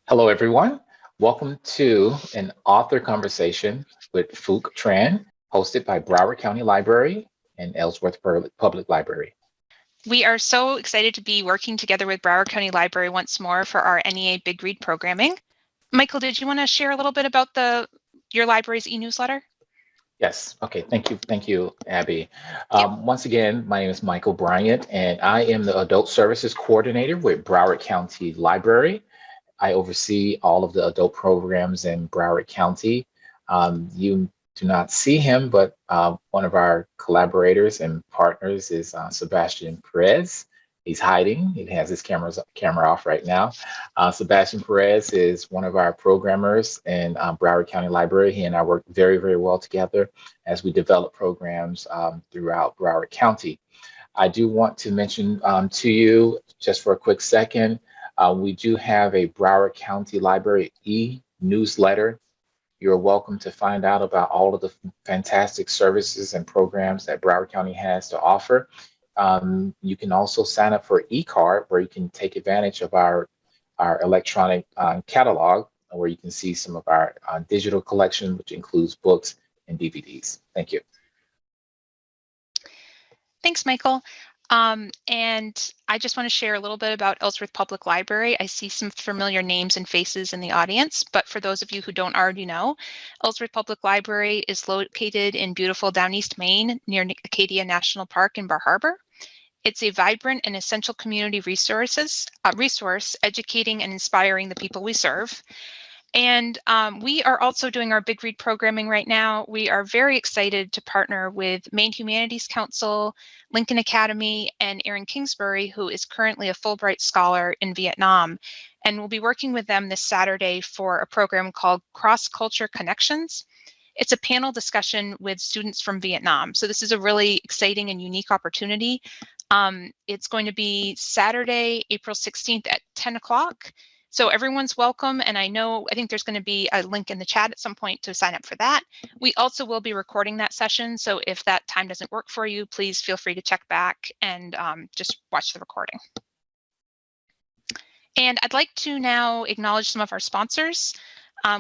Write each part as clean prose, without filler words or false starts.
Hello, everyone. Welcome to an author conversation with Phuc Tran, hosted by Broward County Library and Ellsworth Public Library. We are so excited to be working together with Broward County Library once more for our NEA Big Read programming. Michael, did you want to share a little bit about your library's e-newsletter? Yes. Okay. Thank you, Abby. Yep. Once again, my name is Michael Bryant, and I am the Adult Services Coordinator with Broward County Library. I oversee all of the adult programs in Broward County. You do not see him, but one of our collaborators and partners is Sebastian Perez. He's hiding. He has his camera off right now. Sebastian Perez is one of our programmers in Broward County Library. He and I work very, very well together as we develop programs throughout Broward County. I do want to mention to you, just for a quick second, we do have a Broward County Library e-newsletter. You're welcome to find out about all of the fantastic services and programs that Broward County has to offer. You can also sign up for e-card, where you can take advantage of our electronic catalog, where you can see some of our digital collection, which includes books and DVDs. Thank you. Thanks, Michael. And I just want to share a little bit about Ellsworth Public Library. I see some familiar names and faces in the audience, but for those of you who don't already know, Ellsworth Public Library is located in beautiful Down East Maine near Acadia National Park in Bar Harbor. It's a vibrant and essential community resource educating and inspiring the people we serve. And we are also doing our Big Read programming right now. We are very excited to partner with Maine Humanities Council, Lincoln Academy, and Erin Kingsbury, who is currently a Fulbright Scholar in Vietnam. And we'll be working with them this Saturday for a program called Cross Culture Connections. It's a panel discussion with students from Vietnam. So this is a really exciting and unique opportunity. It's going to be Saturday, April 16th at 10 o'clock. So everyone's welcome. And I think there's going to be a link in the chat at some point to sign up for that. We also will be recording that session. So if that time doesn't work for you, please feel free to check back and just watch the recording. And I'd like to now acknowledge some of our sponsors.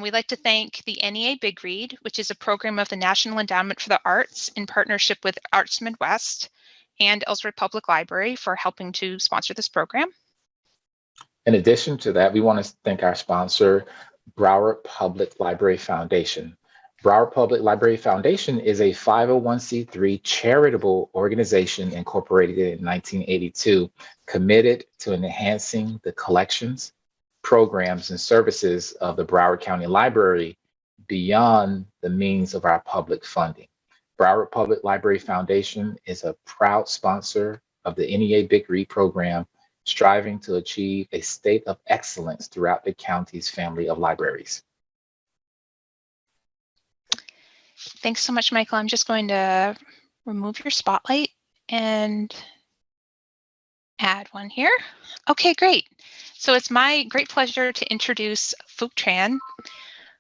We'd like to thank the NEA Big Read, which is a program of the National Endowment for the Arts in partnership with Arts Midwest and Ellsworth Public Library for helping to sponsor this program. In addition to that, we want to thank our sponsor, Broward Public Library Foundation. Broward Public Library Foundation is a 501c3 charitable organization incorporated in 1982, committed to enhancing the collections, programs, and services of the Broward County Library beyond the means of our public funding. Broward Public Library Foundation is a proud sponsor of the NEA Big Read program, striving to achieve a state of excellence throughout the county's family of libraries. Thanks so much, Michael. I'm just going to remove your spotlight and add one here. Okay, great. So it's my great pleasure to introduce Phuc Tran.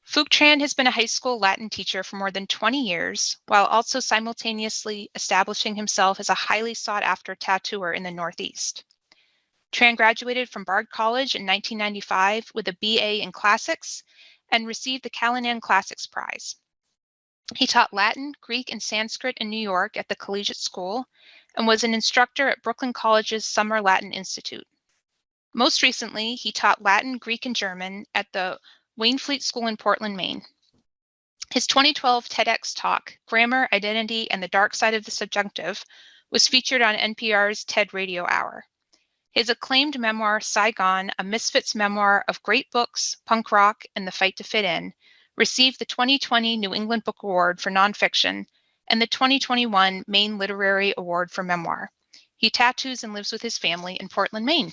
Phuc Tran has been a high school Latin teacher for more than 20 years, while also simultaneously establishing himself as a highly sought-after tattooer in the Northeast. Tran graduated from Bard College in 1995 with a BA in Classics and received the Callanan Classics Prize. He taught Latin, Greek, and Sanskrit in New York at the Collegiate School and was an instructor at Brooklyn College's Summer Latin Institute. Most recently, he taught Latin, Greek, and German at the Waynflete School in Portland, Maine. His 2012 TEDx talk, Grammar, Identity, and the Dark Side of the Subjunctive, was featured on NPR's TED Radio Hour. His acclaimed memoir, Saigon, a misfits memoir of great books, punk rock, and the fight to fit in, received the 2020 New England Book Award for nonfiction and the 2021 Maine Literary Award for memoir. He tattoos and lives with his family in Portland, Maine.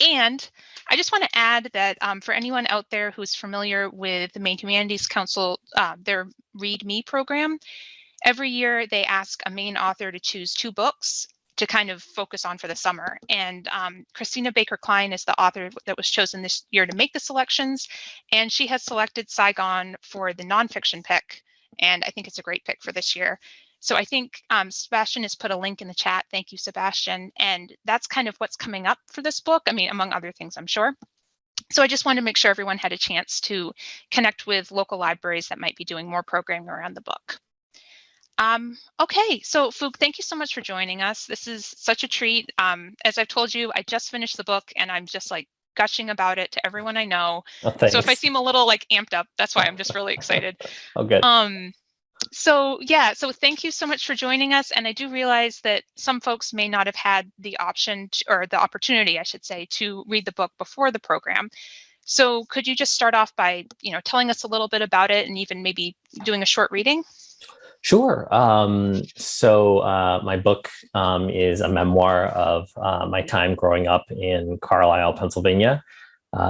And I just want to add that for anyone out there who's familiar with the Maine Humanities Council, their Read Me program, every year they ask a Maine author to choose 2 books to kind of focus on for the summer. And Christina Baker Klein is the author that was chosen this year to make the selections. And she has selected Saigon for the nonfiction pick. And I think it's a great pick for this year. So I think Sebastian has put a link in the chat. Thank you, Sebastian. And that's kind of what's coming up for this book. I mean, among other things, I'm sure. So I just wanted to make sure everyone had a chance to connect with local libraries that might be doing more programming around the book. Okay, so Phuc, thank you so much for joining us. This is such a treat. As I've told you, I just finished the book and I'm just like gushing about it to everyone I know. Oh, So if I thanks. seem a little like amped up, that's why I'm just really excited. Oh, good. So yeah, so thank you so much for joining us. And I do realize that some folks may not have had the option or the opportunity, I should say, to read the book before the program. So could you just start off by, telling us a little bit about it and even maybe doing a short reading? Sure. My book is a memoir of my time growing up in Carlisle, Pennsylvania,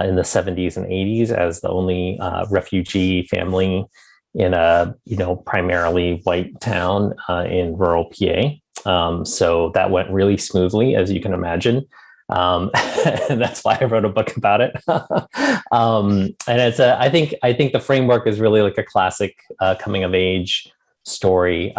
in the 70s and 80s as the only refugee family in a primarily white town in rural PA. So that went really smoothly, as you can imagine. And that's why I wrote a book about it. And I think the framework is really like a classic coming of age story.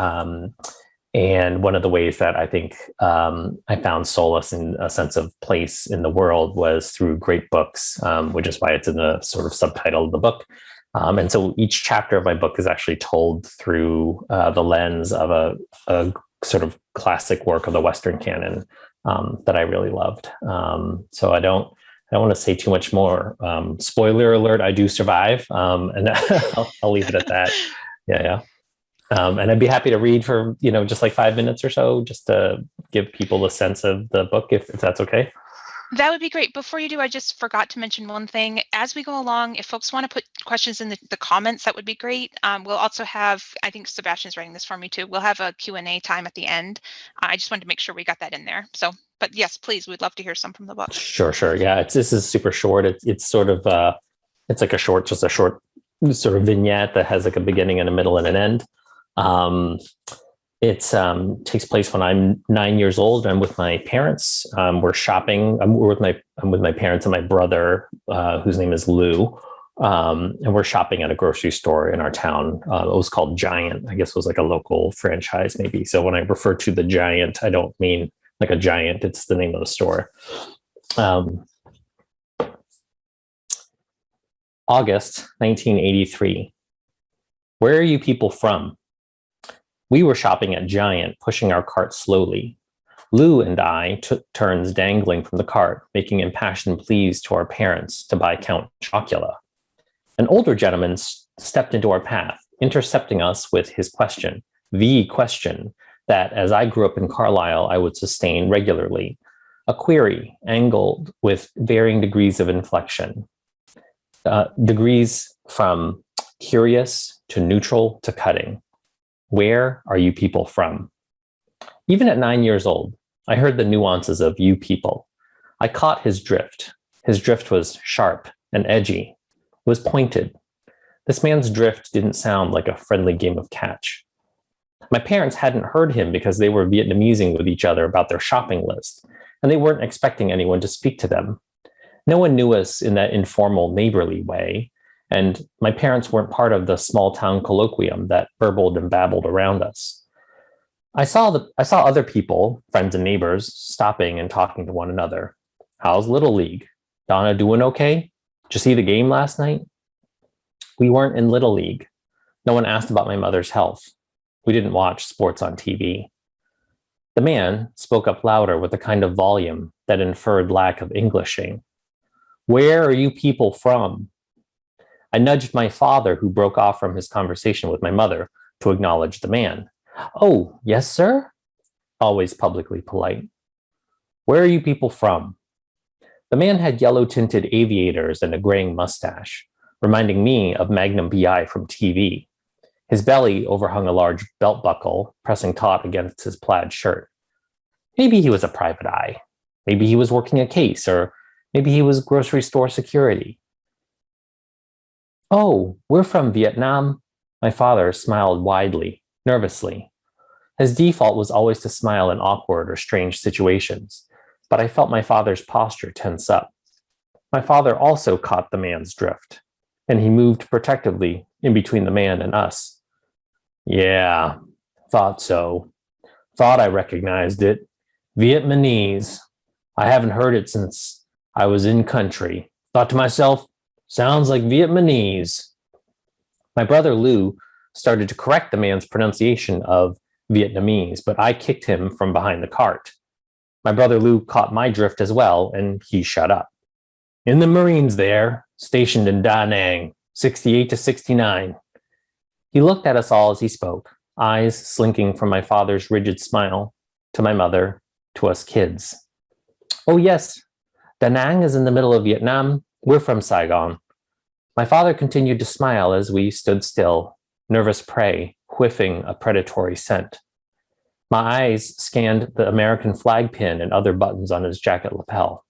And one of the ways that I think I found solace and a sense of place in the world was through great books, which is why it's in the sort of subtitle of the book. And so each chapter of my book is actually told through the lens of a sort of classic work of the Western canon that I really loved. So I don't want to say too much more. Spoiler alert, I do survive. And I'll leave it at that. Yeah. And I'd be happy to read for, just like 5 minutes or so, just to give people a sense of the book, if that's okay. That would be great. Before you do, I just forgot to mention one thing. As we go along, if folks want to put questions in the comments, that would be great. We'll also have, I think Sebastian's writing this for me too, we'll have a Q&A time at the end. I just wanted to make sure we got that in there. So, but yes, please, we'd love to hear some from the book. Sure. Yeah, this is super short. It's sort of, it's like a short sort of vignette that has like a beginning and a middle and an end. It takes place when I'm 9 years old. I'm with my parents. We're shopping. I'm with my parents and my brother, whose name is Lou. And we're shopping at a grocery store in our town. It was called Giant. I guess it was like a local franchise, maybe. So when I refer to the Giant, I don't mean like a giant. It's the name of the store. August 1983. Where are you people from? We were shopping at Giant, pushing our cart slowly. Lou and I took turns dangling from the cart, making impassioned pleas to our parents to buy Count Chocula. An older gentleman stepped into our path, intercepting us with his question, the question that, as I grew up in Carlisle, I would sustain regularly, a query angled with varying degrees of inflection, degrees from curious to neutral to cutting. Where are you people from? Even at 9 years old, I heard the nuances of you people. I caught his drift. His drift was sharp and edgy. It was pointed. This man's drift didn't sound like a friendly game of catch. My parents hadn't heard him because they were Vietnamesing with each other about their shopping list, and they weren't expecting anyone to speak to them. No one knew us in that informal, neighborly way, and my parents weren't part of the small town colloquium that burbled and babbled around us. I saw other people, friends and neighbors, stopping and talking to one another. How's Little League? Donna doing okay? Did you see the game last night? We weren't in Little League. No one asked about my mother's health. We didn't watch sports on TV. The man spoke up louder with a kind of volume that inferred lack of Englishing. Where are you people from? I nudged my father, who broke off from his conversation with my mother, to acknowledge the man. Oh, yes, sir? Always publicly polite. Where are you people from? The man had yellow-tinted aviators and a graying mustache, reminding me of Magnum PI from TV. His belly overhung a large belt buckle, pressing taut against his plaid shirt. Maybe he was a private eye. Maybe he was working a case, or maybe he was grocery store security. Oh, we're from Vietnam. My father smiled widely, nervously. His default was always to smile in awkward or strange situations, but I felt my father's posture tense up. My father also caught the man's drift, and he moved protectively in between the man and us. Yeah, thought so. Thought I recognized it. Vietnamese. I haven't heard it since I was in country. Thought to myself, sounds like Vietnamese. My brother Lou started to correct the man's pronunciation of Vietnamese, but I kicked him from behind the cart. My brother Lou caught my drift as well, and he shut up. In the Marines there, stationed in Da Nang, 68 to 69. He looked at us all as he spoke, eyes slinking from my father's rigid smile to my mother, to us kids. Oh yes, Da Nang is in the middle of Vietnam. We're from Saigon. My father continued to smile as we stood still, nervous prey, whiffing a predatory scent. My eyes scanned the American flag pin and other buttons on his jacket lapel.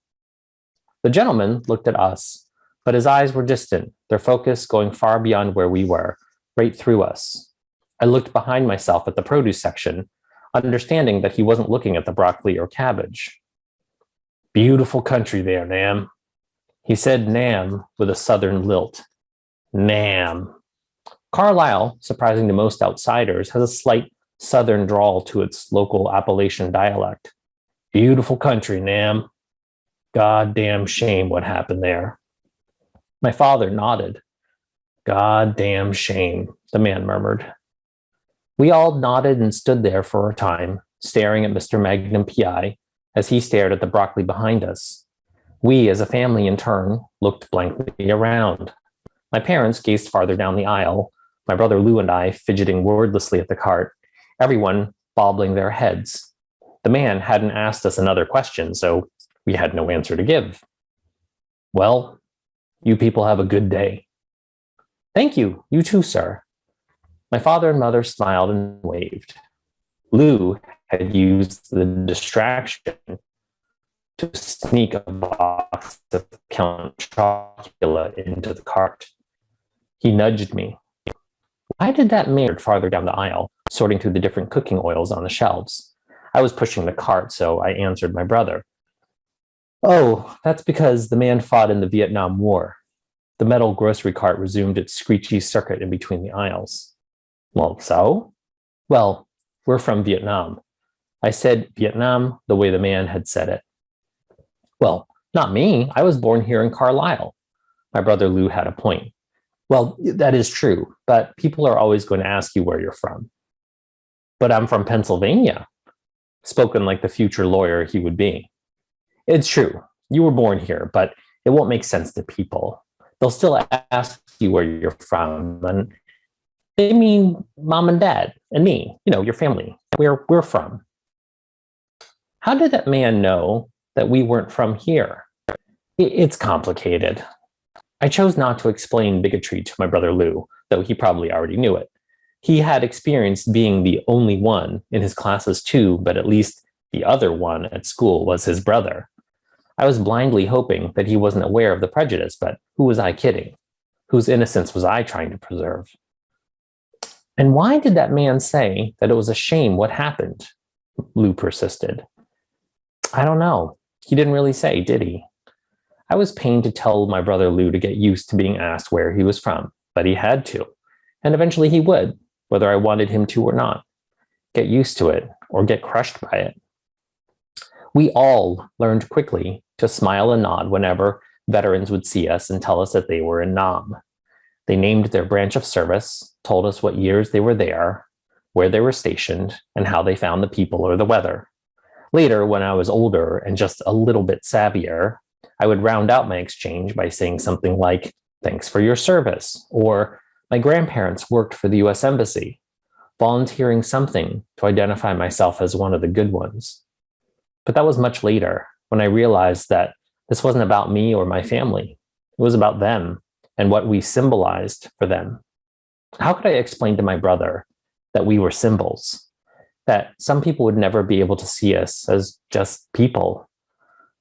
The gentleman looked at us, but his eyes were distant, their focus going far beyond where we were, right through us. I looked behind myself at the produce section, understanding that he wasn't looking at the broccoli or cabbage. Beautiful country there, Nam. He said Nam with a southern lilt. Nam. Carlisle, surprising to most outsiders, has a slight southern drawl to its local Appalachian dialect. Beautiful country, Nam. Goddamn shame what happened there. My father nodded. Goddamn shame, the man murmured. We all nodded and stood there for a time, staring at Mr. Magnum PI as he stared at the broccoli behind us. We, as a family in turn, looked blankly around. My parents gazed farther down the aisle, my brother Lou and I fidgeting wordlessly at the cart, everyone bobbling their heads. The man hadn't asked us another question, so we had no answer to give. Well, you people have a good day. Thank you, you too, sir. My father and mother smiled and waved. Lou had used the distraction to sneak a box of Count Chocula into the cart. He nudged me. Why did that man farther down the aisle, sorting through the different cooking oils on the shelves? I was pushing the cart, so I answered my brother. Oh, that's because the man fought in the Vietnam War. The metal grocery cart resumed its screechy circuit in between the aisles. Well, so? Well, we're from Vietnam. I said Vietnam the way the man had said it. Well, not me. I was born here in Carlisle. My brother Lou had a point. Well, that is true, but people are always going to ask you where you're from. But I'm from Pennsylvania, spoken like the future lawyer he would be. It's true. You were born here, but it won't make sense to people. They'll still ask you where you're from, and they mean mom and dad and me, your family, where we're from. How did that man know that we weren't from here? It's complicated. I chose not to explain bigotry to my brother Lou, though he probably already knew it. He had experienced being the only one in his classes too, but at least the other one at school was his brother. I was blindly hoping that he wasn't aware of the prejudice, but who was I kidding? Whose innocence was I trying to preserve? And why did that man say that it was a shame what happened? Lou persisted. I don't know. He didn't really say, did he? I was pained to tell my brother Lou to get used to being asked where he was from, but he had to. And eventually he would, whether I wanted him to or not. Get used to it or get crushed by it. We all learned quickly to smile and nod whenever veterans would see us and tell us that they were in Nam. They named their branch of service, told us what years they were there, where they were stationed, and how they found the people or the weather. Later, when I was older and just a little bit savvier, I would round out my exchange by saying something like, thanks for your service, or my grandparents worked for the US Embassy, volunteering something to identify myself as one of the good ones. But that was much later, when I realized that this wasn't about me or my family. It was about them and what we symbolized for them. How could I explain to my brother that we were symbols? That some people would never be able to see us as just people?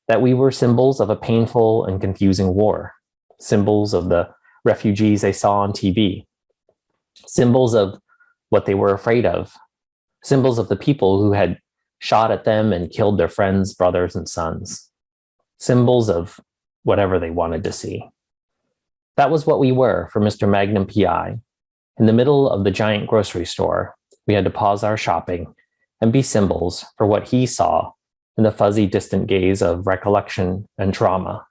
That we were symbols of a painful and confusing war, symbols of the refugees they saw on TV, symbols of what they were afraid of, symbols of the people who had shot at them and killed their friends, brothers, and sons, symbols of whatever they wanted to see. That was what we were for Mr. Magnum PI. In the middle of the giant grocery store, we had to pause our shopping and be symbols for what he saw in the fuzzy, distant gaze of recollection and trauma.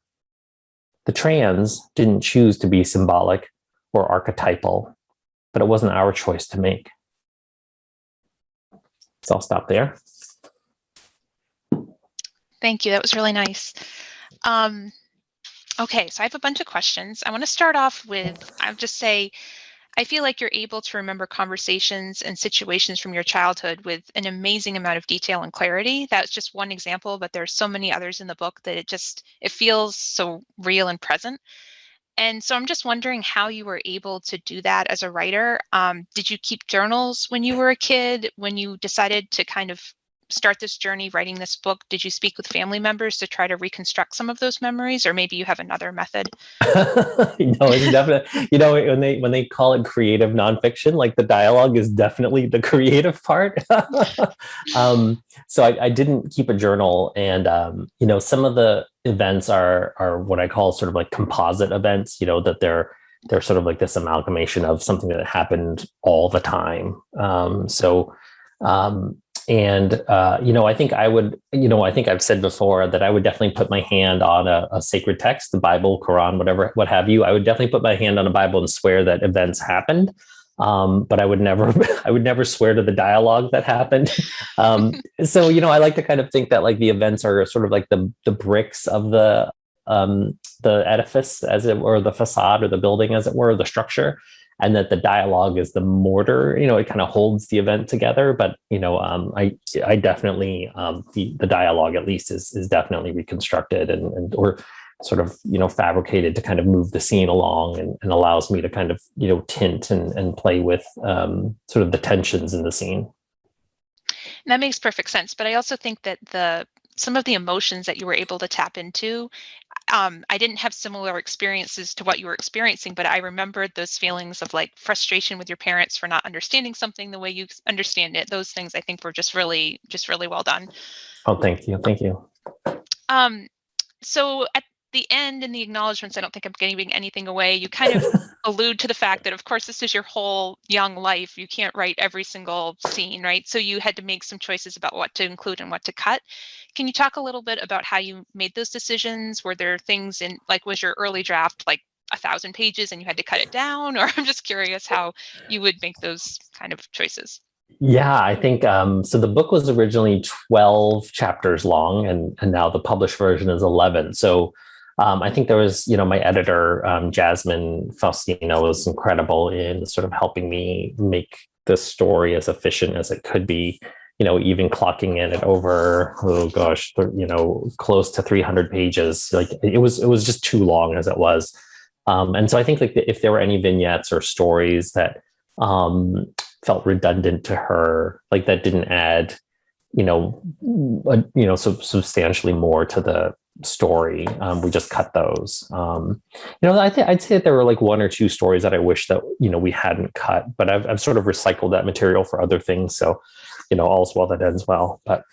The Trans didn't choose to be symbolic or archetypal, but it wasn't our choice to make. So I'll stop there. Thank you. That was really nice. Okay, so I have a bunch of questions. I want to start off with, I'll just say, I feel like you're able to remember conversations and situations from your childhood with an amazing amount of detail and clarity. That's just one example, but there's so many others in the book that it feels so real and present. And so I'm just wondering how you were able to do that as a writer. Did you keep journals when you were a kid? When you decided to kind of start this journey writing this book, did you speak with family members to try to reconstruct some of those memories, or maybe you have another method? It's definitely, when they call it creative nonfiction, like the dialogue is definitely the creative part. So I didn't keep a journal, and some of the events are what I call sort of like composite events, that they're sort of like this amalgamation of something that happened all the time. I think I think I've said before that I would definitely put my hand on a sacred text, the Bible, Quran, whatever, what have you. I would definitely put my hand on a Bible and swear that events happened. But I would never swear to the dialogue that happened. I like to kind of think that like the events are sort of like the bricks of the edifice, as it were, the facade or the building, as it were, the structure. And that the dialogue is the mortar, it kind of holds the event together. But, I definitely, the dialogue at least is definitely reconstructed or sort of, fabricated to kind of move the scene along and allows me to kind of, tint and play with sort of the tensions in the scene. That makes perfect sense. But I also think that some of the emotions that you were able to tap into, I didn't have similar experiences to what you were experiencing, but I remembered those feelings of like frustration with your parents for not understanding something the way you understand it. Those things I think were just really well done. Oh, thank you. Thank you. So at the end, in the acknowledgements, I don't think I'm giving anything away. You kind of allude to the fact that, of course, this is your whole young life. You can't write every single scene, right? So you had to make some choices about what to include and what to cut. Can you talk a little bit about how you made those decisions? Were there things in, like, was your early draft like 1,000 pages and you had to cut it down? Or I'm just curious how you would make those kind of choices. Yeah, I think so. The book was originally 12 chapters long, and now the published version is 11. So I think there was, my editor, Jasmine Faustino, was incredible in sort of helping me make the story as efficient as it could be, even clocking in at over, close to 300 pages. Like it was just too long as it was. And so I think like if there were any vignettes or stories that felt redundant to her, like that didn't add, substantially more to the story, we just cut those. I'd say that there were like one or two stories that I wish that we hadn't cut, but I've sort of recycled that material for other things. So, all's well that ends well. But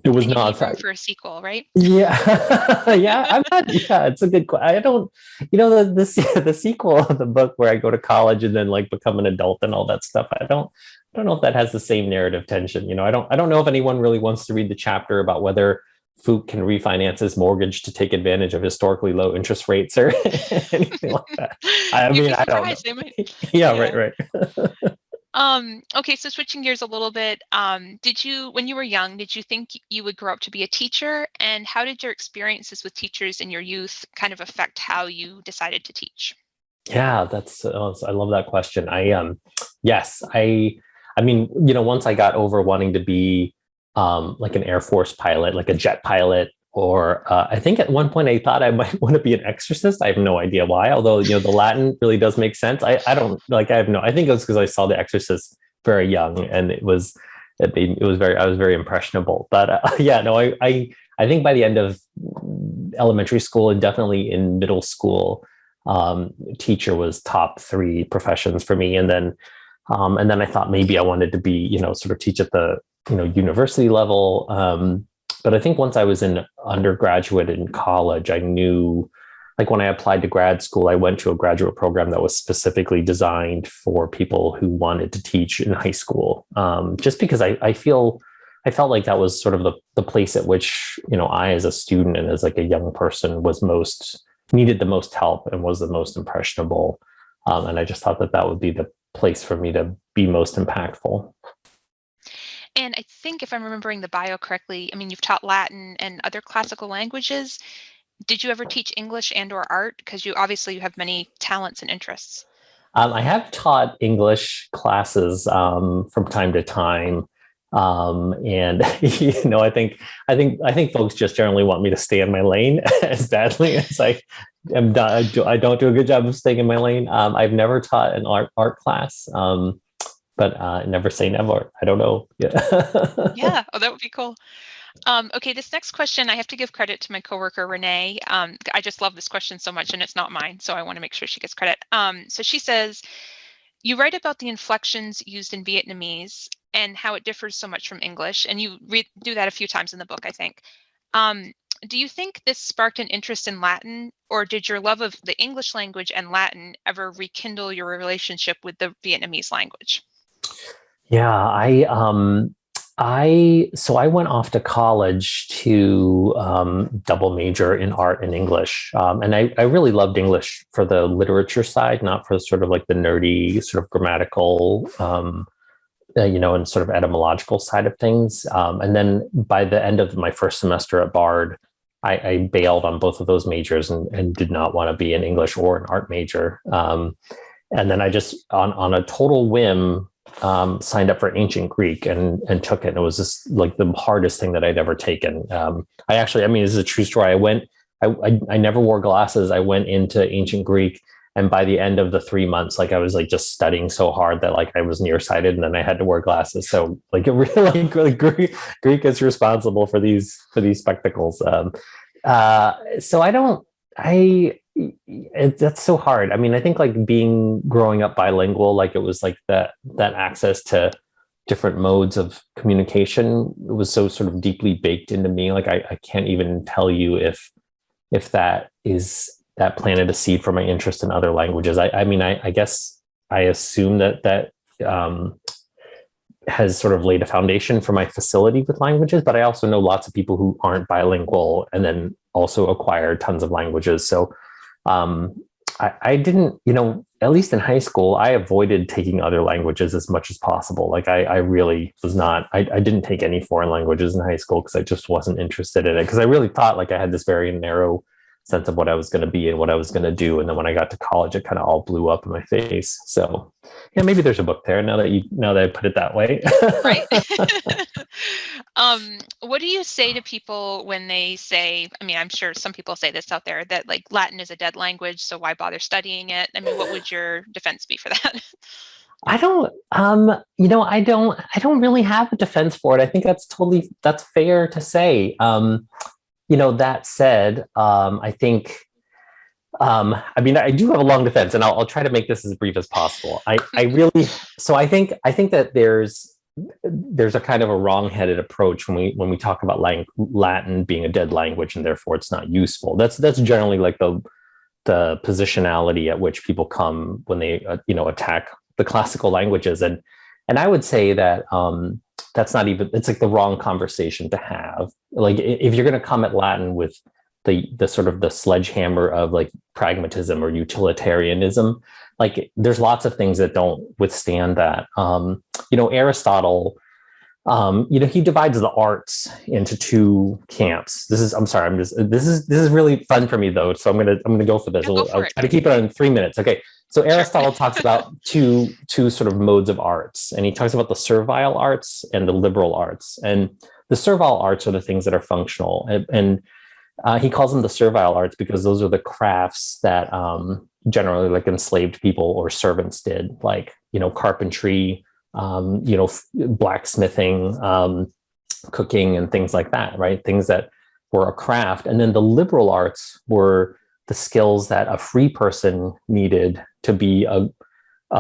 it was not room for a sequel, right? Yeah, yeah. I'm not. Yeah, it's a good question. I don't. The sequel of the book where I go to college and then like become an adult and all that stuff. I don't know if that has the same narrative tension. I don't know if anyone really wants to read the chapter about whether Phuc can refinance his mortgage to take advantage of historically low interest rates or anything like that. I don't know. Yeah, right. Okay, so switching gears a little bit, when you were young, did you think you would grow up to be a teacher? And how did your experiences with teachers in your youth kind of affect how you decided to teach? Yeah, I love that question. Yes, once I got over wanting to be like an Air Force pilot, like a jet pilot, or I think at one point I thought I might want to be an exorcist. I have no idea why, although, the Latin really does make sense. I think it was because I saw The Exorcist very young and I was very impressionable. But I think by the end of elementary school and definitely in middle school, teacher was top 3 professions for me. And then I thought maybe I wanted to be, sort of teach at the, university level. But I think once I was in undergraduate and college, I knew, like when I applied to grad school, I went to a graduate program that was specifically designed for people who wanted to teach in high school. Just because I felt like that was sort of the place at which, I as a student and as like a young person was most needed the most help and was the most impressionable. And I just thought that would be the place for me to be most impactful. And I think if I'm remembering the bio correctly, I mean, you've taught Latin and other classical languages. Did you ever teach English and or art? Because you have many talents and interests. I have taught English classes from time to time. And I think folks just generally want me to stay in my lane as badly as I am done. I don't do a good job of staying in my lane. I've never taught an art class, but never say never. I don't know. Yeah. Oh, that would be cool. Okay, this next question, I have to give credit to my coworker, Renee. I just love this question so much, and it's not mine, so I want to make sure she gets credit. So she says, you write about the inflections used in Vietnamese and how it differs so much from English, and you do that a few times in the book, I think. Do you think this sparked an interest in Latin, or did your love of the English language and Latin ever rekindle your relationship with the Vietnamese language? Yeah, I went off to college to double major in art and English. And I really loved English for the literature side, not for sort of like the nerdy sort of grammatical, and sort of etymological side of things. And then by the end of my first semester at Bard, I bailed on both of those majors and did not want to be an English or an art major. And then I just, on a total whim, signed up for ancient Greek and took it. And it was just like the hardest thing that I'd ever taken. This is a true story. I never wore glasses. I went into ancient Greek, and by the end of the 3 months, like I was like just studying so hard that like I was nearsighted, and then I had to wear glasses. So like it really Greek is responsible for these spectacles. That's so hard. I mean, I think like growing up bilingual, like it was like that access to different modes of communication, it was so sort of deeply baked into me. Like I can't even tell you if that planted a seed for my interest in other languages. I guess I assume that has sort of laid a foundation for my facility with languages, but I also know lots of people who aren't bilingual and then also acquire tons of languages. So I didn't, at least in high school, I avoided taking other languages as much as possible. Like I really was not, I didn't take any foreign languages in high school because I just wasn't interested in it. Because I really thought like I had this very narrow sense of what I was going to be and what I was going to do. And then when I got to college, it kind of all blew up in my face. So yeah, maybe there's a book there now that I put it that way. Right. What do you say to people when they say, I mean, I'm sure some people say this out there, that like Latin is a dead language, so why bother studying it? I mean, what would your defense be for that? I don't really have a defense for it. I think that's fair to say. That said, I think, I do have a long defense, and I'll try to make this as brief as possible. I think that there's a kind of a wrong-headed approach when we talk about Latin being a dead language and therefore it's not useful. That's generally like the positionality at which people come when they attack the classical languages, and I would say that that's not even, it's like the wrong conversation to have. Like if you're going to come at Latin with the sort of the sledgehammer of like pragmatism or utilitarianism, like there's lots of things that don't withstand that. Aristotle, he divides the arts into two camps. This is really fun for me though. So I'm going to go for this. I'll try to keep it on 3 minutes. Okay. So Aristotle talks about two sort of modes of arts, and he talks about the servile arts and the liberal arts. And the servile arts are the things that are functional, and he calls them the servile arts because those are the crafts that generally like enslaved people or servants did, like carpentry, blacksmithing, cooking, and things like that, right? Things that were a craft. And then the liberal arts were the skills that a free person needed to be a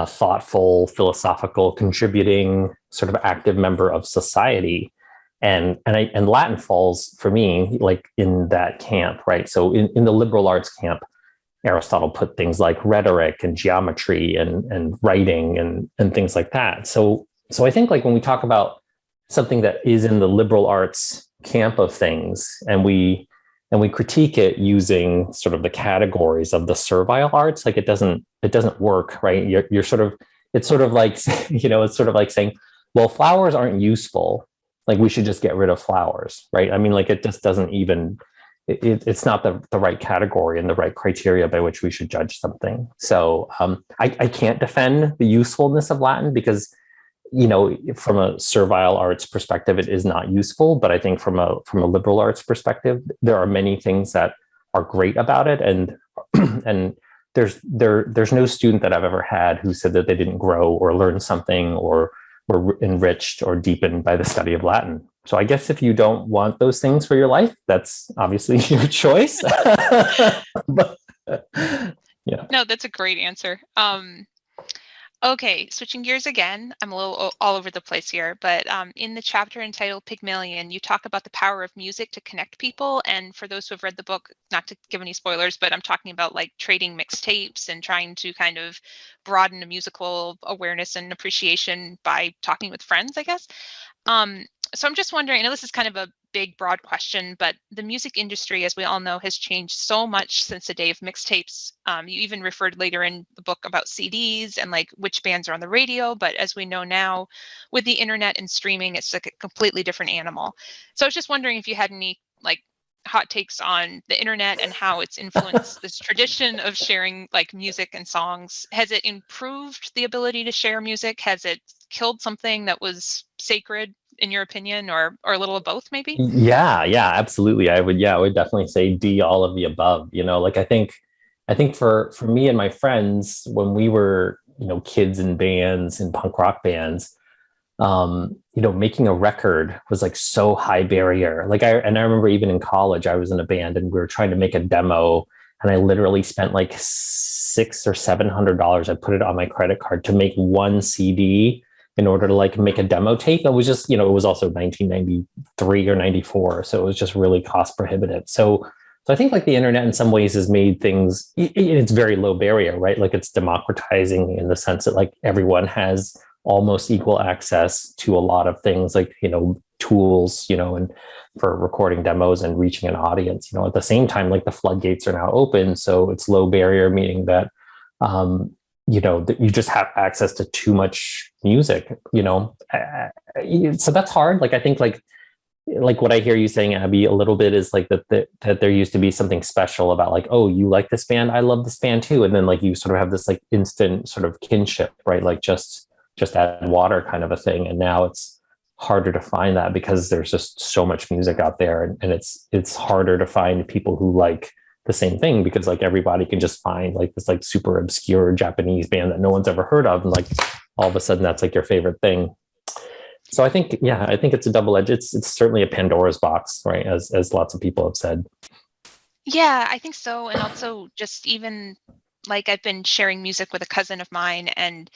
thoughtful, philosophical, contributing, sort of active member of society. And Latin falls for me like in that camp, right? So in the liberal arts camp, Aristotle put things like rhetoric and geometry and writing and things like that. So I think like when we talk about something that is in the liberal arts camp of things, and we and we critique it using sort of the categories of the servile arts. Like it doesn't work, right? You're sort of, it's sort of like, it's sort of like saying, well, flowers aren't useful. Like we should just get rid of flowers, right? I mean, like it just doesn't even, it's not the right category and the right criteria by which we should judge something. So I can't defend the usefulness of Latin because, from a servile arts perspective, it is not useful. But I think from a liberal arts perspective, there are many things that are great about it. And and there's no student that I've ever had who said that they didn't grow or learn something or were enriched or deepened by the study of Latin. So I guess if you don't want those things for your life, that's obviously your choice. But, yeah. No, that's a great answer. Okay, switching gears again. I'm a little all over the place here, but in the chapter entitled Pygmalion, you talk about the power of music to connect people. And for those who have read the book, not to give any spoilers, but I'm talking about like trading mixtapes and trying to kind of broaden a musical awareness and appreciation by talking with friends, I guess. So I'm just wondering, I know this is kind of a big, broad question, but the music industry, as we all know, has changed so much since the day of mixtapes. You even referred later in the book about CDs and like which bands are on the radio. But as we know now, with the internet and streaming, it's like a completely different animal. So I was just wondering if you had any like hot takes on the internet and how it's influenced this tradition of sharing like music and songs. Has it improved the ability to share music? Has it killed something that was sacred, in your opinion, or a little of both, maybe? Yeah, absolutely. I would definitely say D, all of the above. Like I think for me and my friends, when we were, kids in bands and punk rock bands, making a record was like so high barrier. Like I remember even in college, I was in a band and we were trying to make a demo, and I literally spent like $600 or $700. I put it on my credit card to make one CD in order to like make a demo tape. It was just, it was also 1993 or 94. So it was just really cost prohibitive. So I think like the internet in some ways has made things, it's very low barrier, right? Like it's democratizing in the sense that like everyone has almost equal access to a lot of things like, tools, and for recording demos and reaching an audience, at the same time, like the floodgates are now open. So it's low barrier, meaning that, that you just have access to too much music, so that's hard. Like, I think like what I hear you saying, Abby, a little bit is like that there used to be something special about like, oh, you like this band, I love this band too. And then like you sort of have this like instant sort of kinship, right? Like just add water kind of a thing. And now it's harder to find that because there's just so much music out there, and it's harder to find people who like the same thing because like everybody can just find like this like super obscure Japanese band that no one's ever heard of, and like all of a sudden that's like your favorite thing. So I think it's a double-edged, it's certainly a Pandora's box, right? As lots of people have said. Yeah, I think so. And also just even like I've been sharing music with a cousin of mine, and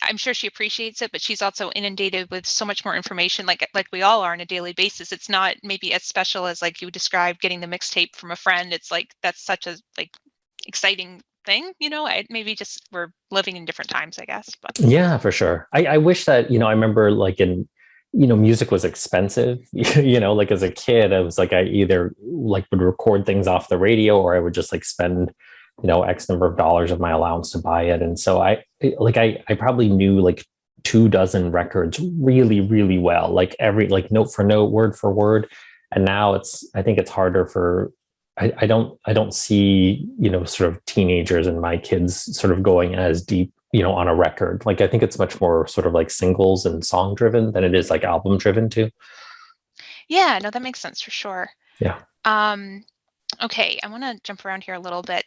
I'm sure she appreciates it, but she's also inundated with so much more information, like we all are on a daily basis. It's not maybe as special as like you described getting the mixtape from a friend. It's like that's such a like exciting thing, maybe just we're living in different times, I guess. But yeah, for sure. I wish that, I remember like in, music was expensive, like as a kid, I was like, I either like would record things off the radio or I would just like spend, X number of dollars of my allowance to buy it. And so I probably knew like 24 records really, really well, like every, like note for note, word for word. And now I think it's harder for, I don't see, sort of teenagers and my kids sort of going as deep, on a record. Like, I think it's much more sort of like singles and song driven than it is like album driven too. Yeah, no, that makes sense for sure. Yeah. Okay, I want to jump around here a little bit.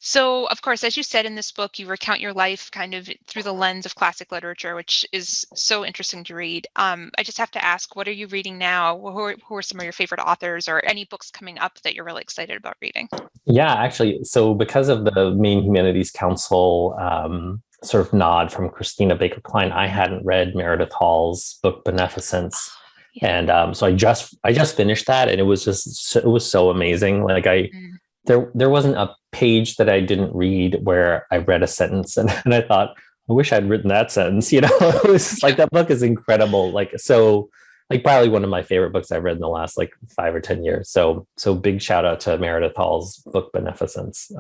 So, of course, as you said in this book, you recount your life kind of through the lens of classic literature, which is so interesting to read. I just have to ask, what are you reading now? Who are some of your favorite authors, or any books coming up that you're really excited about reading? Yeah, actually, so because of the Maine Humanities Council sort of nod from Christina Baker Klein, I hadn't read Meredith Hall's book Beneficence. Yeah. And so I just finished that, and it was so amazing. Like there wasn't a page that I didn't read where I read a sentence and I thought, I wish I'd written that sentence. It was like, that book is incredible. Like, so like probably one of my favorite books I've read in the last like 5 or 10 years. So big shout out to Meredith Hall's book Beneficence.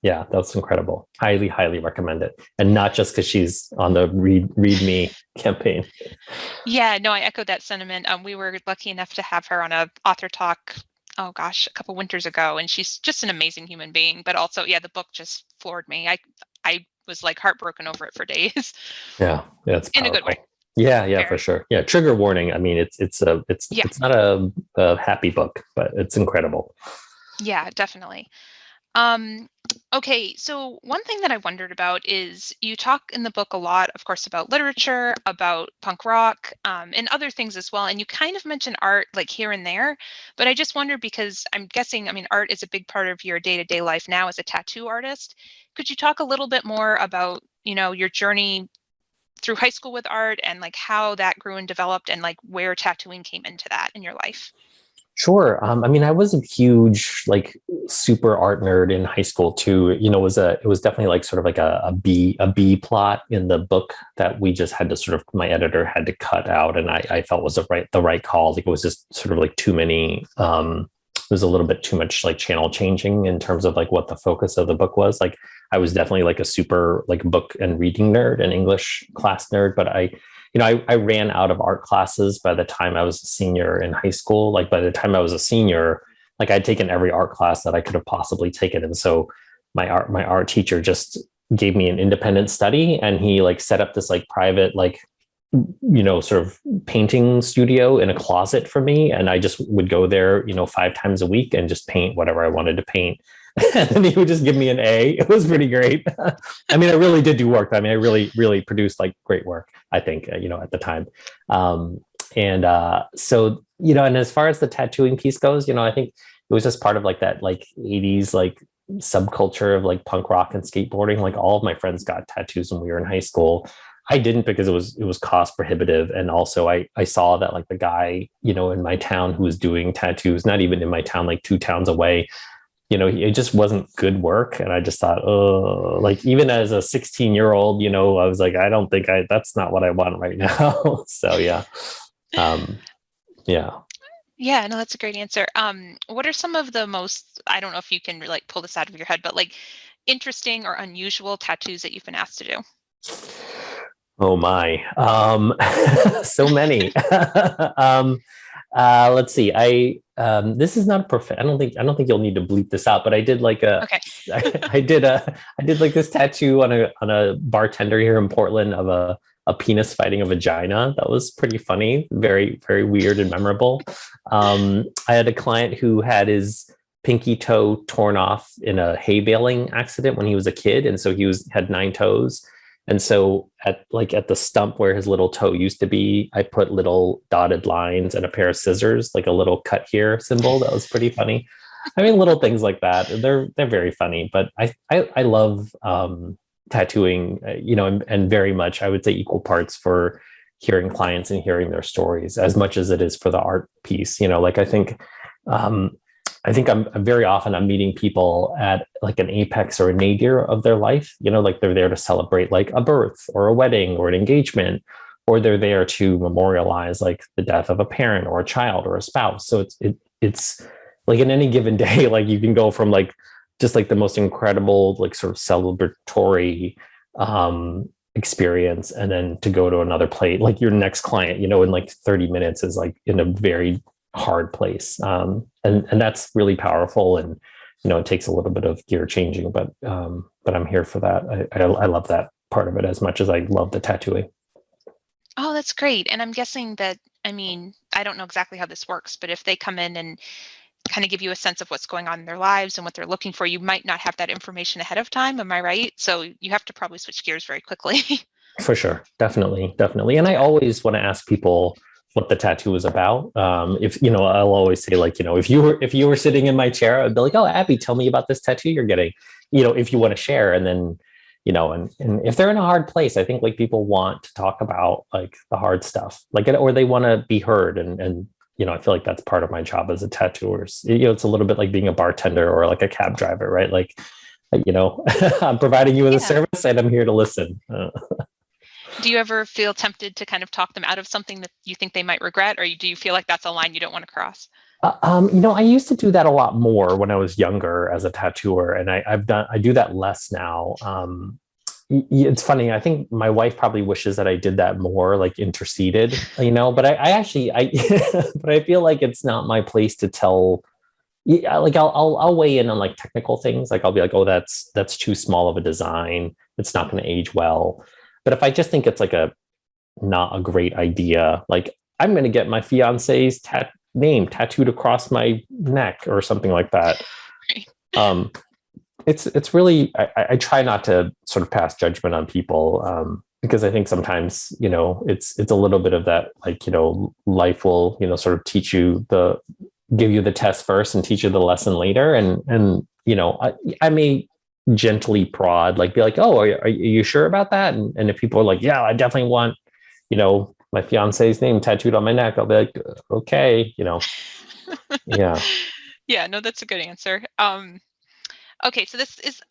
Yeah, that's incredible. Highly, highly recommend it. And not just because she's on the Read Me campaign. Yeah, no, I echo that sentiment. We were lucky enough to have her on a author talk, oh gosh, a couple winters ago, and she's just an amazing human being. But also, yeah, the book just floored me. I was like heartbroken over it for days. Yeah, it's in a good way. Yeah, Very. for sure. Yeah, trigger warning. I mean, it's not a happy book, but it's incredible. Yeah, definitely. Okay, so one thing that I wondered about is you talk in the book a lot, of course, about literature, about punk rock, and other things as well. And you kind of mention art like here and there, but I just wonder because I'm guessing, I mean, art is a big part of your day-to-day life now as a tattoo artist. Could you talk a little bit more about, your journey through high school with art and like how that grew and developed and like where tattooing came into that in your life? Sure. I mean, I was a huge, like, super art nerd in high school too. It was definitely like sort of like a B plot in the book that we just had to sort of, my editor had to cut out, and I felt was the right call. Like, it was just sort of like too many. It was a little bit too much like channel changing in terms of like what the focus of the book was. Like, I was definitely like a super like book and reading nerd and English class nerd, but I ran out of art classes by the time I was a senior in high school. Like, by the time I was a senior, like, I'd taken every art class that I could have possibly taken. And so my art teacher just gave me an independent study, and he like set up this like private, like, sort of painting studio in a closet for me. And I just would go there, 5 times a week and just paint whatever I wanted to paint. And then he would just give me an A. It was pretty great. I mean, I really did do work. I mean, I really, really produced like great work, I think, at the time. So, and as far as the tattooing piece goes, I think it was just part of like that, like 80s, like subculture of like punk rock and skateboarding. Like, all of my friends got tattoos when we were in high school. I didn't, because it was cost prohibitive. And also I saw that like the guy, in my town who was doing tattoos, not even in my town, like 2 towns away, it just wasn't good work. And I just thought, oh, like, even as a 16-year-old, I was like, I don't think that's not what I want right now. So, yeah. Yeah. Yeah, no, that's a great answer. What are some of the most, I don't know if you can like pull this out of your head, but like interesting or unusual tattoos that you've been asked to do? Oh my, so many. Let's see. This is not I don't think you'll need to bleep this out, but I did like okay. I did like this tattoo on a bartender here in Portland of a penis fighting a vagina. That was pretty funny, very, very weird and memorable. I had a client who had his pinky toe torn off in a hay baling accident when he was a kid, and so had 9 toes. And so at the stump where his little toe used to be, I put little dotted lines and a pair of scissors, like a little cut here symbol. That was pretty funny. I mean, little things like that. They're very funny, but I love tattooing, and very much, I would say, equal parts for hearing clients and hearing their stories as much as it is for the art piece. Like, I think I'm very often I'm meeting people at like an apex or a nadir of their life, like they're there to celebrate like a birth or a wedding or an engagement, or they're there to memorialize like the death of a parent or a child or a spouse. So it's like, in any given day, like, you can go from like just like the most incredible, like, sort of celebratory experience, and then to go to another place, like your next client, in like 30 minutes is like in a very hard place, and that's really powerful, and it takes a little bit of gear changing, but I'm here for that. I love that part of it as much as I love the tattooing. Oh, that's great. And I'm guessing that, I mean, I don't know exactly how this works, but if they come in and kind of give you a sense of what's going on in their lives and what they're looking for, you might not have that information ahead of time. Am I right? So you have to probably switch gears very quickly. For sure. Definitely. And I always want to ask people what the tattoo is about. If I'll always say, like, if you were sitting in my chair, I'd be like, oh, Abby, tell me about this tattoo you're getting, if you want to share. And then, and if they're in a hard place, I think like people want to talk about like the hard stuff, like, or they want to be heard. And I feel like that's part of my job as a tattooer. It's a little bit like being a bartender or like a cab driver, right? Like, I'm providing you with a service, and I'm here to listen. Do you ever feel tempted to kind of talk them out of something that you think they might regret, or do you feel like that's a line you don't want to cross? I used to do that a lot more when I was younger as a tattooer, and I do that less now. It's funny. I think my wife probably wishes that I did that more, like interceded, but I actually, but I feel like it's not my place to tell. Yeah, like I'll weigh in on like technical things. Like I'll be like, oh, that's too small of a design. It's not going to age well. But if I just think it's like not a great idea, like I'm going to get my fiance's name tattooed across my neck or something like that. It's really, I try not to sort of pass judgment on people, because I think sometimes, it's a little bit of that, like, life will, sort of give you the test first and teach you the lesson later. And I may gently prod, like be like, oh, are you sure about that? And if people are like, yeah, I definitely want, my fiance's name tattooed on my neck, I'll be like, okay, yeah. Yeah, no, that's a good answer. Okay, so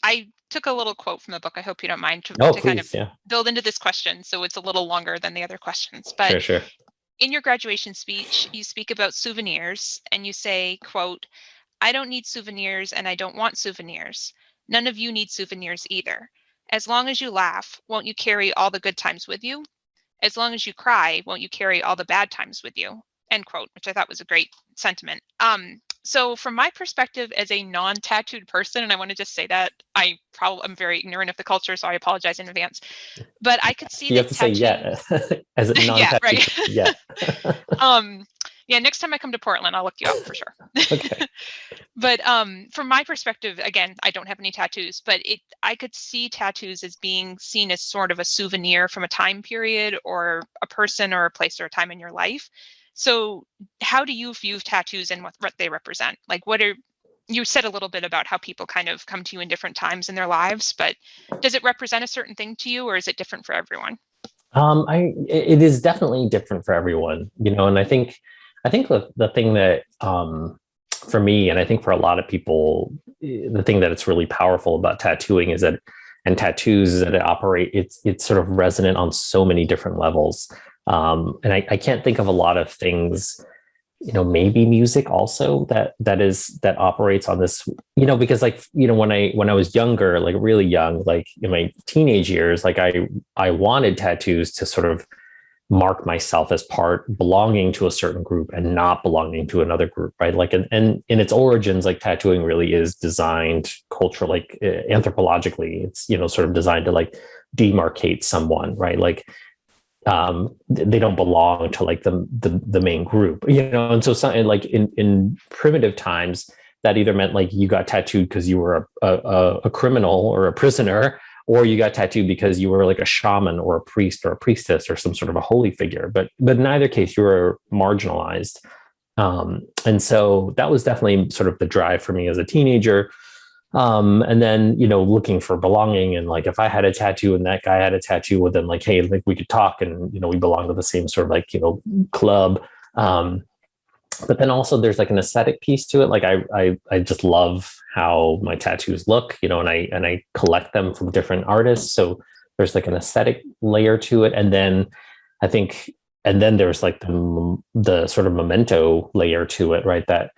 I took a little quote from the book. I hope you don't mind to Please, kind of yeah. build into this question. So it's a little longer than the other questions. But Sure. in your graduation speech, you speak about souvenirs and you say, quote, I don't need souvenirs and I don't want souvenirs. None of you need souvenirs either. As long as you laugh, won't you carry all the good times with you? As long as you cry, won't you carry all the bad times with you? End quote, which I thought was a great sentiment. So from my perspective as a non-tattooed person, and I want to just say that I'm very ignorant of the culture, so I apologize in advance. But I could see you have to say yeah as a non-tattooed. Yeah, right. Yeah, next time I come to Portland, I'll look you up for sure. Okay. But from my perspective, again, I don't have any tattoos, but I could see tattoos as being seen as sort of a souvenir from a time period or a person or a place or a time in your life. So how do you view tattoos and what they represent? Like you said a little bit about how people kind of come to you in different times in their lives, but does it represent a certain thing to you, or is it different for everyone? It is definitely different for everyone, and I think the thing that, for me, and I think for a lot of people, the thing that it's really powerful about tattooing is that, and tattoos, is that it's sort of resonant on so many different levels. And I can't think of a lot of things, maybe music also that operates on this, because like, when I was younger, like really young, like in my teenage years, like I wanted tattoos to sort of mark myself as belonging to a certain group and not belonging to another group, right? Like, and in its origins, like tattooing really is designed culturally, like anthropologically, it's, sort of designed to like demarcate someone, right? Like, they don't belong to like the main group, and so something like in primitive times, that either meant like you got tattooed because you were a criminal or a prisoner, or you got tattooed because you were like a shaman or a priest or a priestess or some sort of a holy figure. But in either case, you were marginalized. And so that was definitely sort of the drive for me as a teenager. And then, looking for belonging, and like, if I had a tattoo and that guy had a tattoo, well, then like, hey, like we could talk, and, we belong to the same sort of like, club. But then also there's like an aesthetic piece to it. Like I just love how my tattoos look, and I collect them from different artists. So there's like an aesthetic layer to it. And then there's like the sort of memento layer to it, right? That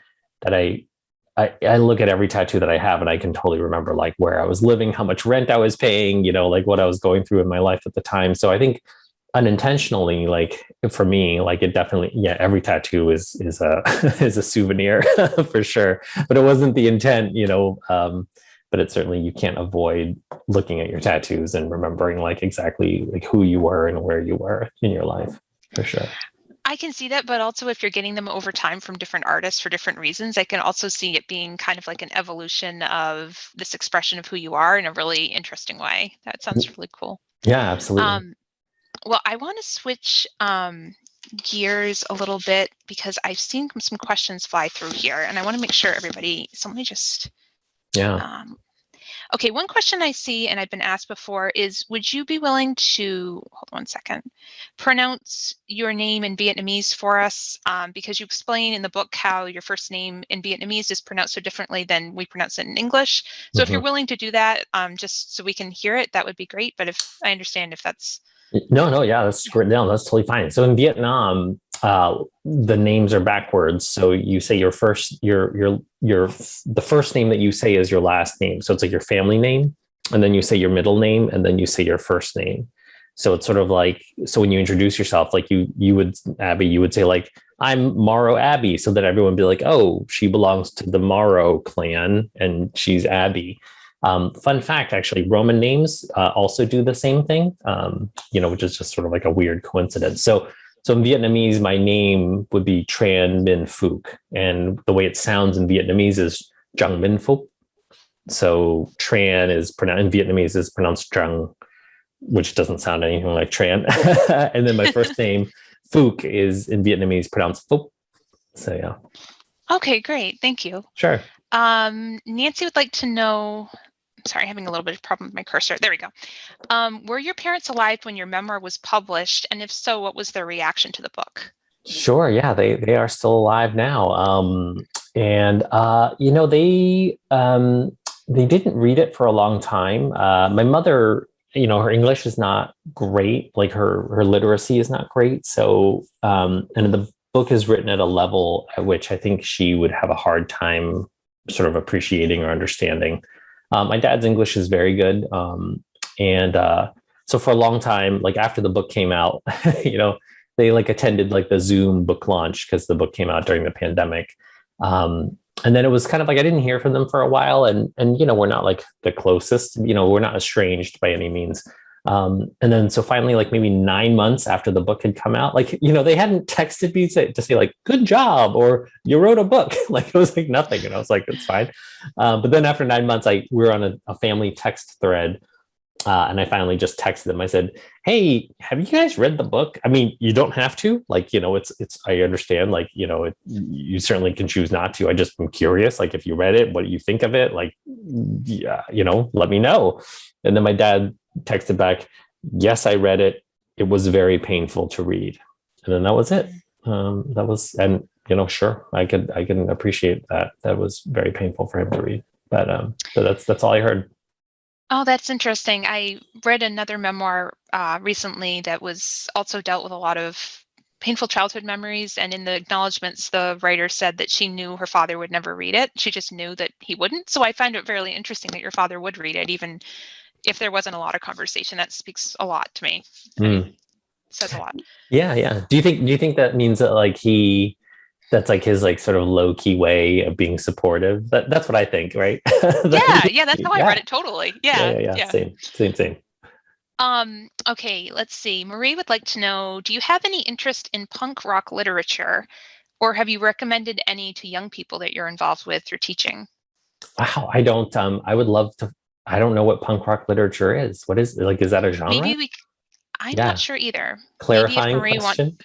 I look at every tattoo that I have, and I can totally remember like where I was living, how much rent I was paying, like what I was going through in my life at the time. So I think unintentionally, like for me, like it definitely, yeah, every tattoo is a is a souvenir for sure. But it wasn't the intent, but it certainly, you can't avoid looking at your tattoos and remembering like exactly like who you were and where you were in your life, for sure. I can see that, but also if you're getting them over time from different artists for different reasons, I can also see it being kind of like an evolution of this expression of who you are in a really interesting way. That sounds really cool. Yeah, absolutely. Well, I want to switch gears a little bit because I've seen some questions fly through here, and I want to make sure everybody. So let me just. Yeah. Okay, one question I see, and I've been asked before, is would you be willing to, hold on 1 second, pronounce your name in Vietnamese for us? Because you explain in the book how your first name in Vietnamese is pronounced so differently than we pronounce it in English. So if you're willing to do that, just so we can hear it, that would be great. But if I understand if that's No, yeah, that's great. No, that's totally fine. So in Vietnam, the names are backwards. So you say the first name that you say is your last name. So it's like your family name, and then you say your middle name, and then you say your first name. So it's sort of like, so when you introduce yourself, like you would, Abby, you would say like, I'm Morrow Abby, so that everyone would be like, oh, she belongs to the Morrow clan and she's Abby. Fun fact, actually, Roman names also do the same thing, which is just sort of like a weird coincidence. So in Vietnamese, my name would be Tran Minh Phuc, and the way it sounds in Vietnamese is Trăng Minh Phuc. So Tran is pronounced in Vietnamese is pronounced Trăng, which doesn't sound anything like Tran. And then my first name, Phuc, is in Vietnamese pronounced Phuc. So yeah. Okay, great. Thank you. Sure. Nancy would like to know, sorry, having a little bit of problem with my cursor. There we go. Were your parents alive when your memoir was published? And if so, what was their reaction to the book? Sure. Yeah, they are still alive now. They didn't read it for a long time. My mother, her English is not great. Like her literacy is not great. So, and the book is written at a level at which I think she would have a hard time sort of appreciating or understanding. My dad's English is very good. So for a long time, like after the book came out, they like attended like the Zoom book launch because the book came out during the pandemic. And then it was kind of like I didn't hear from them for a while, and we're not like the closest, we're not estranged by any means. And then so finally, like maybe 9 months after the book had come out, like they hadn't texted me to say like good job or you wrote a book. Like it was like nothing, and I was like it's fine. But then after 9 months, we were on a family text thread. And I finally just texted them. I said, "Hey, have you guys read the book? I mean, you don't have to. Like, it's. I understand. Like, you certainly can choose not to. I just am curious. Like, if you read it, what do you think of it? Like, yeah, let me know." And then my dad texted back, "Yes, I read it. It was very painful to read." And then that was it. Sure, I can appreciate that. That was very painful for him to read. But so that's all I heard. Oh, that's interesting. I read another memoir recently that was also dealt with a lot of painful childhood memories. And in the acknowledgments, the writer said that she knew her father would never read it. She just knew that he wouldn't. So I find it fairly interesting that your father would read it, even if there wasn't a lot of conversation. That speaks a lot to me. I mean, it says a lot. Yeah. Do you think that means that like that's like his like sort of low key way of being supportive? That's what I think, right? Yeah, that's how I read it totally. Yeah. Same. Okay, let's see. Marie would like to know, do you have any interest in punk rock literature, or have you recommended any to young people that you're involved with through teaching? Wow, I don't. I would love to. I don't know what punk rock literature is. What is like? Is that a genre? I'm not sure either. Clarifying Maybe if Marie question.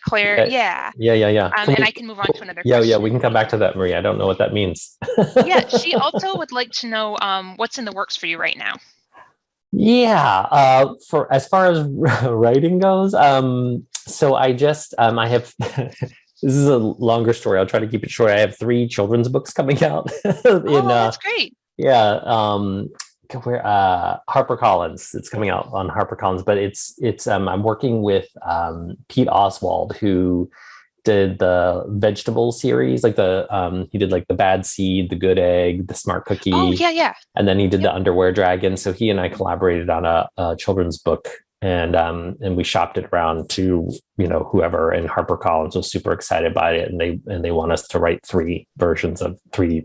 Yeah. And I can move on to another question. Yeah. We can come back to that, Marie. I don't know what that means. Yeah. She also would like to know what's in the works for you right now. Yeah. For as far as writing goes, so I just I have. This is a longer story. I'll try to keep it short. I have 3 children's books coming out. That's great. Yeah. HarperCollins. It's coming out on HarperCollins, but it's I'm working with Pete Oswald, who did the vegetable series, like he did like the Bad Seed, the Good Egg, the Smart Cookie. Oh yeah. And then he did the Underwear Dragon. So he and I collaborated on a children's book, and we shopped it around to whoever, and HarperCollins was super excited by it, and they want us to write 3 versions of 3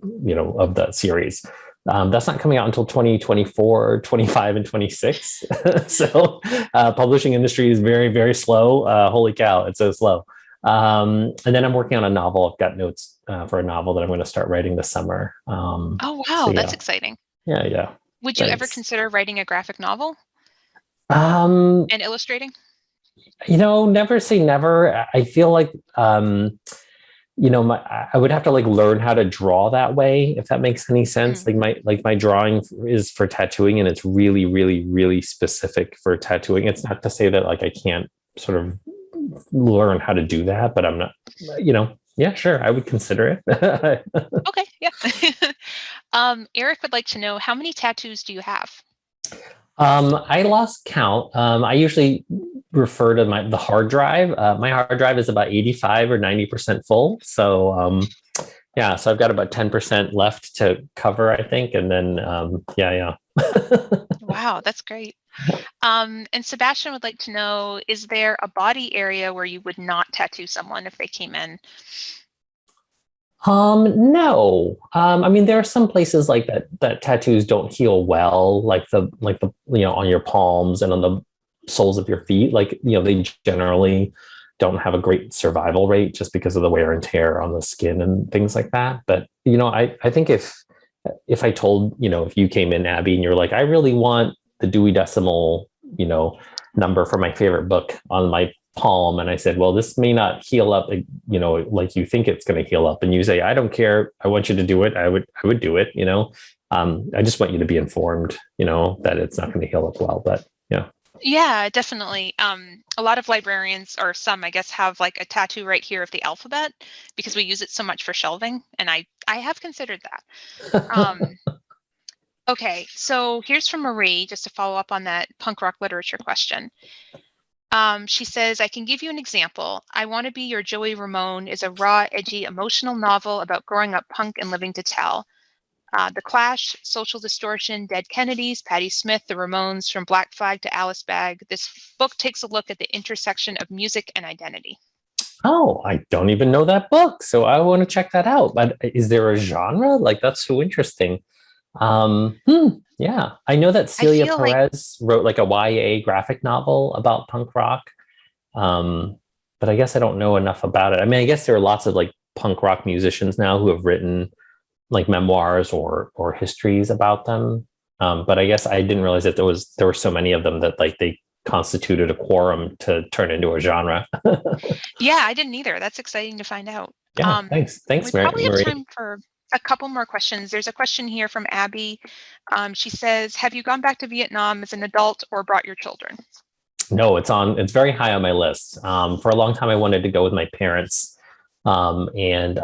of the series. That's not coming out until 2024, 25, and 26. So publishing industry is very, very slow. Holy cow, it's so slow. And then I'm working on a novel. I've got notes for a novel that I'm going to start writing this summer. Oh, wow. That's exciting. Yeah. Would you ever consider writing a graphic novel? And illustrating? Never say never. I feel like I would have to like learn how to draw that way, if that makes any sense. Like my drawing is for tattooing, and it's really, really, really specific for tattooing. It's not to say that like I can't sort of learn how to do that, but I'm not, yeah, sure, I would consider it. Okay, yeah. Eric would like to know, how many tattoos do you have? I lost count. I usually refer to the hard drive. My hard drive is about 85 or 90% full. So yeah, so I've got about 10% left to cover, I think. And then, yeah. Wow, that's great. And Sebastian would like to know, is there a body area where you would not tattoo someone if they came in? No. I mean, there are some places like that tattoos don't heal well, like the on your palms and on the soles of your feet. Like, they generally don't have a great survival rate just because of the wear and tear on the skin and things like that. But, I think if I told, if you came in, Abby, and you're like, I really want the Dewey Decimal, number for my favorite book on my palm, and I said, well, this may not heal up, like you think it's going to heal up, and you say, I don't care, I want you to do it, I would do it. I just want you to be informed, that it's not going to heal up well. But yeah, definitely. A lot of librarians, or some, I guess, have like a tattoo right here of the alphabet because we use it so much for shelving, and I have considered that. Okay, so here's from Marie, just to follow up on that punk rock literature question. She says, I can give you an example. I Want to Be Your Joey Ramone is a raw, edgy, emotional novel about growing up punk and living to tell. The Clash, Social Distortion, Dead Kennedys, Patti Smith, The Ramones, From Black Flag to Alice Bag. This book takes a look at the intersection of music and identity. Oh, I don't even know that book, so I want to check that out. But is there a genre? Like, that's so interesting. Yeah, I know that Celia Perez wrote like a YA graphic novel about punk rock. But I guess I don't know enough about it. I mean, I guess there are lots of like punk rock musicians now who have written like memoirs or histories about them. But I guess I didn't realize that there were so many of them that like they constituted a quorum to turn into a genre. Yeah, I didn't either. That's exciting to find out. Yeah, thanks, we probably have time for a couple more questions. There's a question here from Abby. She says, have you gone back to Vietnam as an adult or brought your children? No, it's very high on my list. For a long time, I wanted to go with my parents. And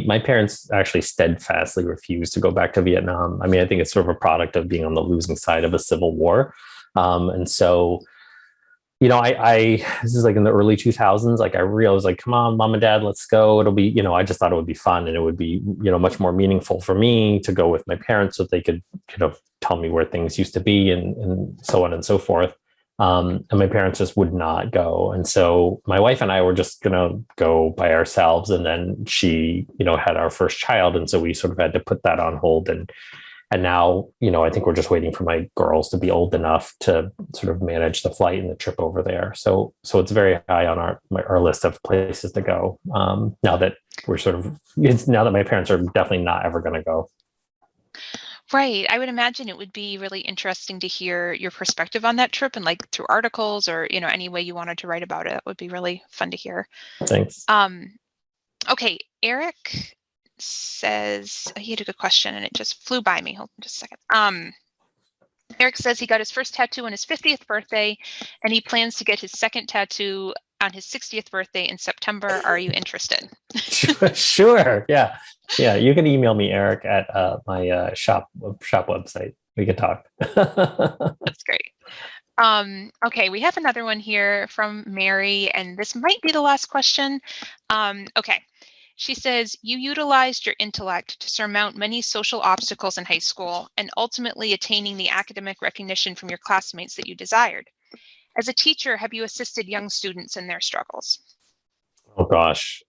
my parents actually steadfastly refused to go back to Vietnam. I mean, I think it's sort of a product of being on the losing side of a civil war. And so, this is like in the early 2000s, like I realized like, come on, mom and dad, let's go. It'll be, I just thought it would be fun, and it would be, much more meaningful for me to go with my parents so that they could tell me where things used to be and so on and so forth. And my parents just would not go. And so my wife and I were just going to go by ourselves. And then she, had our first child. And so we sort of had to put that on hold. And now, I think we're just waiting for my girls to be old enough to sort of manage the flight and the trip over there. So it's very high on our list of places to go. Now that my parents are definitely not ever going to go. Right. I would imagine it would be really interesting to hear your perspective on that trip, and like through articles or, any way you wanted to write about it. It would be really fun to hear. Thanks. Okay. Eric says, he had a good question and it just flew by me. Hold on just a second. Eric says he got his first tattoo on his 50th birthday and he plans to get his second tattoo on his 60th birthday in September. Are you interested? Sure. Yeah. You can email me, Eric, at my shop website. We can talk. That's great. Okay, we have another one here from Mary, and this might be the last question. Okay. She says, you utilized your intellect to surmount many social obstacles in high school and ultimately attaining the academic recognition from your classmates that you desired. As a teacher, have you assisted young students in their struggles? Oh, gosh.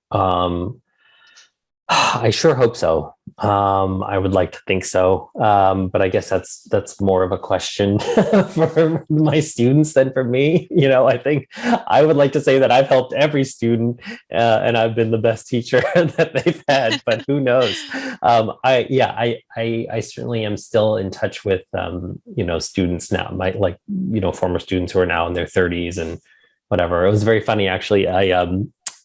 I sure hope so. I would like to think so. But I guess that's more of a question for my students than for me. I think I would like to say that I've helped every student and I've been the best teacher that they've had, but who knows? I certainly am still in touch with, students now, former students who are now in their 30s and whatever. It was very funny, actually.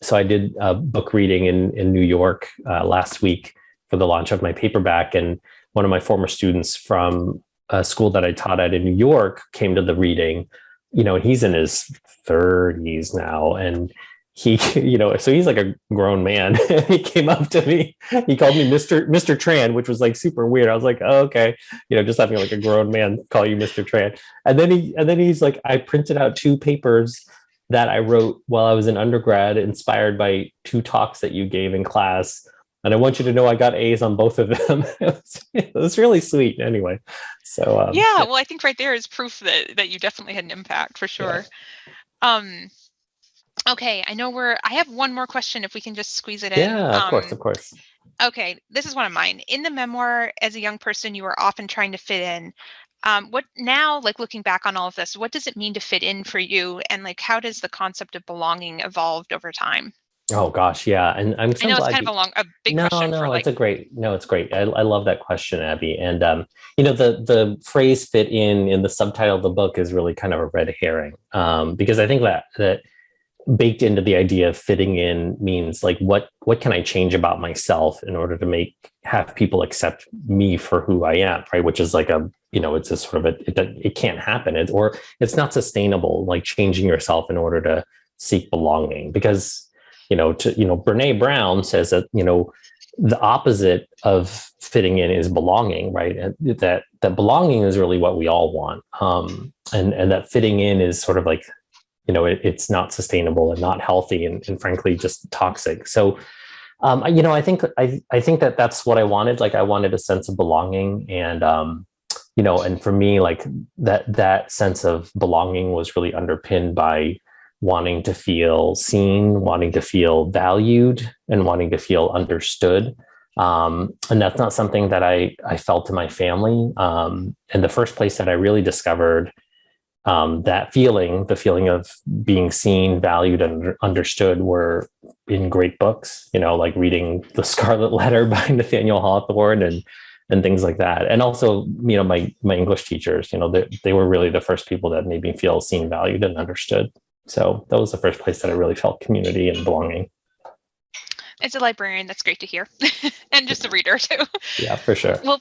So I did a book reading in New York last week for the launch of my paperback. And one of my former students from a school that I taught at in New York came to the reading. He's in his 30s now. And so he's like a grown man. He came up to me. He called me Mr. Tran, which was like super weird. I was like, oh, okay, just having like a grown man call you Mr. Tran. And then he's like, I printed out 2 papers that I wrote while I was in undergrad, inspired by 2 talks that you gave in class. And I want you to know I got A's on both of them. It was really sweet. Anyway, so yeah. Well, I think right there is proof that you definitely had an impact for sure. Yeah. Okay, I have one more question if we can just squeeze it in. Yeah, of course. Okay, this is one of mine. In the memoir, as a young person, you were often trying to fit in. What now, like looking back on all of this, what does it mean to fit in for you? And like, how does the concept of belonging evolved over time? Oh gosh, yeah. And I'm so I know it's glad kind of a big question. No, it's great. I love that question, Abby. And the phrase "fit in" the subtitle of the book is really kind of a red herring, because I think that baked into the idea of fitting in means like what can I change about myself in order to have people accept me for who I am, right? Which is like it's a sort of it can't happen, it's not sustainable, like changing yourself in order to seek belonging, because Brene Brown says that the opposite of fitting in is belonging, right? And that belonging is really what we all want, and that fitting in is sort of like it's not sustainable and not healthy, and frankly just toxic. So I think that that's what I wanted. Like I wanted a sense of belonging, and and for me, like that sense of belonging was really underpinned by wanting to feel seen, wanting to feel valued, and wanting to feel understood. And that's not something that I felt in my family. And the first place that I really discovered that feeling, the feeling of being seen, valued, and understood, were in great books, like reading The Scarlet Letter by Nathaniel Hawthorne and things like that. And also, my English teachers, they were really the first people that made me feel seen, valued, and understood. So that was the first place that I really felt community and belonging. As a librarian, that's great to hear. And just a reader too. Yeah, for sure. Well,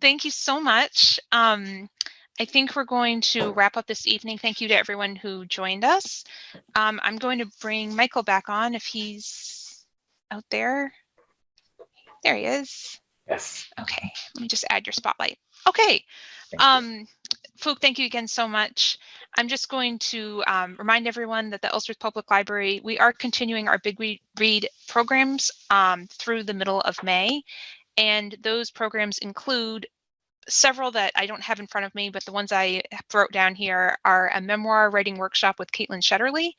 thank you so much. I think we're going to wrap up this evening. Thank you to everyone who joined us. I'm going to bring Michael back on if he's out there. There he is. Yes. Okay, let me just add your spotlight. Okay. Phuc, thank you again so much. I'm just going to remind everyone that the Ellsworth Public Library, we are continuing our Big Read programs through the middle of May. And those programs include several that I don't have in front of me, but the ones I wrote down here are a memoir writing workshop with Caitlin Shetterly.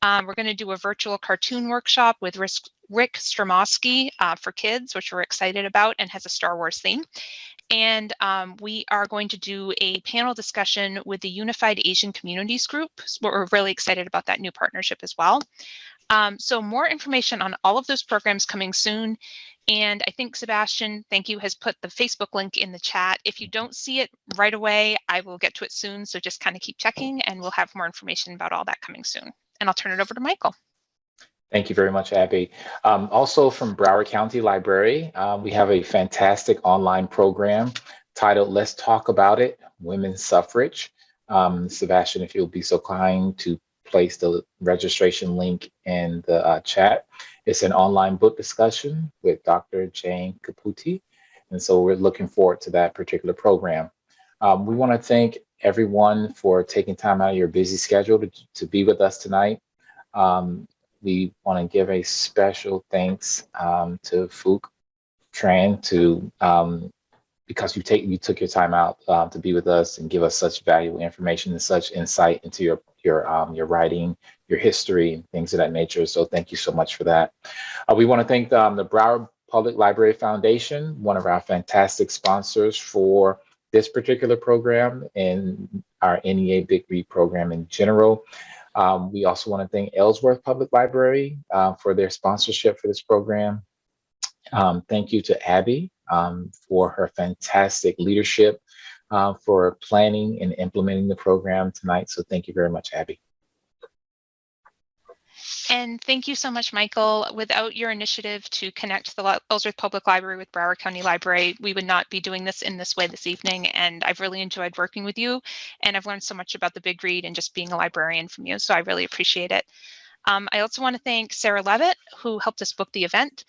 We're going to do a virtual cartoon workshop with Rick Stromoski for kids, which we're excited about and has a Star Wars theme. And we are going to do a panel discussion with the Unified Asian Communities Group. So we're really excited about that new partnership as well. So more information on all of those programs coming soon. And I think Sebastian, thank you, has put the Facebook link in the chat. If you don't see it right away, I will get to it soon. So just kind of keep checking and we'll have more information about all that coming soon. And I'll turn it over to Michael. Thank you very much, Abby. Also from Broward County Library, we have a fantastic online program titled Let's Talk About It, Women's Suffrage. Sebastian, if you'll be so kind to place the registration link in the chat. It's an online book discussion with Dr. Jane Caputi. And so we're looking forward to that particular program. We want to thank everyone for taking time out of your busy schedule to be with us tonight. We want to give a special thanks to Phuc, Tran, because you took your time out to be with us and give us such valuable information and such insight into your writing, your history, and things of that nature. So thank you so much for that. We want to thank the Broward Public Library Foundation, one of our fantastic sponsors for this particular program and our NEA Big Read program in general. We also want to thank Ellsworth Public Library for their sponsorship for this program. Thank you to Abby for her fantastic leadership for planning and implementing the program tonight. So thank you very much, Abby. And thank you so much, Michael. Without your initiative to connect the Ellsworth Public Library with Broward County Library, we would not be doing this in this way this evening. And I've really enjoyed working with you. And I've learned so much about the Big Read and just being a librarian from you. So I really appreciate it. I also want to thank Sarah Levitt, who helped us book the event,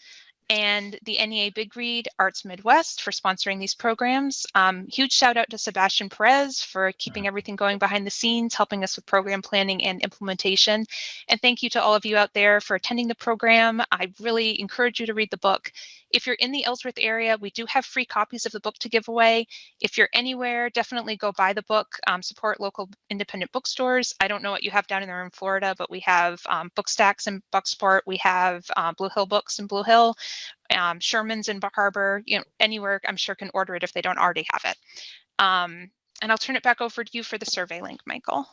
and the NEA Big Read Arts Midwest for sponsoring these programs. Huge shout out to Sebastian Perez for keeping everything going behind the scenes, helping us with program planning and implementation. And thank you to all of you out there for attending the program. I really encourage you to read the book. If you're in the Ellsworth area, we do have free copies of the book to give away. If you're anywhere, definitely go buy the book, support local independent bookstores. I don't know what you have down there in Florida, but we have Bookstacks in Bucksport. We have Blue Hill Books in Blue Hill. Sherman's in Bar Harbor, anywhere I'm sure can order it if they don't already have it. And I'll turn it back over to you for the survey link, Michael.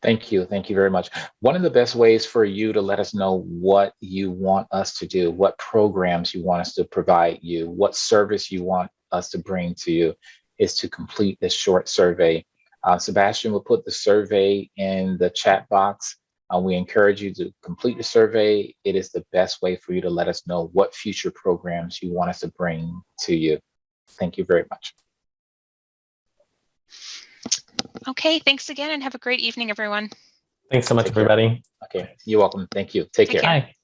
Thank you. Thank you very much. One of the best ways for you to let us know what you want us to do, what programs you want us to provide you, what service you want us to bring to you, is to complete this short survey. Sebastian will put the survey in the chat box. We encourage you to complete the survey. It is the best way for you to let us know what future programs you want us to bring to you. Thank you very much. Okay, thanks again and have a great evening, everyone. Thanks so much, everybody. Okay, you're welcome. Thank you. Take care. Bye.